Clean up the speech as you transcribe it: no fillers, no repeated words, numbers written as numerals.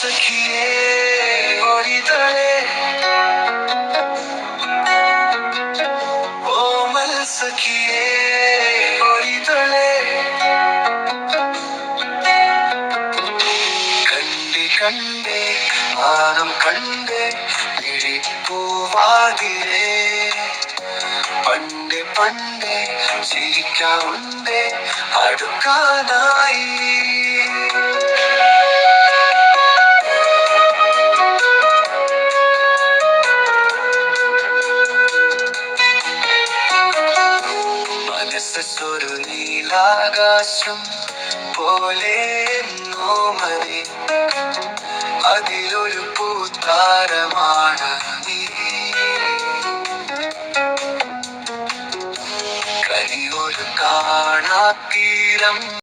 സഖിയേ ഒരിതളേ ഓമൽ സഖിയേ ഒരിതളേ കണ്ടേ മാനം കണ്ടേ പൂവാതിരേ പണ്ടേ പണ്ടേ ചിരിക്കാറുണ്ടേ അടുക്കാനായി മനസ്സൊരു നീലാകാശം പോലെ നോമനെ അതിലൊരു പൂത്താരമാണ് നീ കനിയൊരു കാണാത്തീരം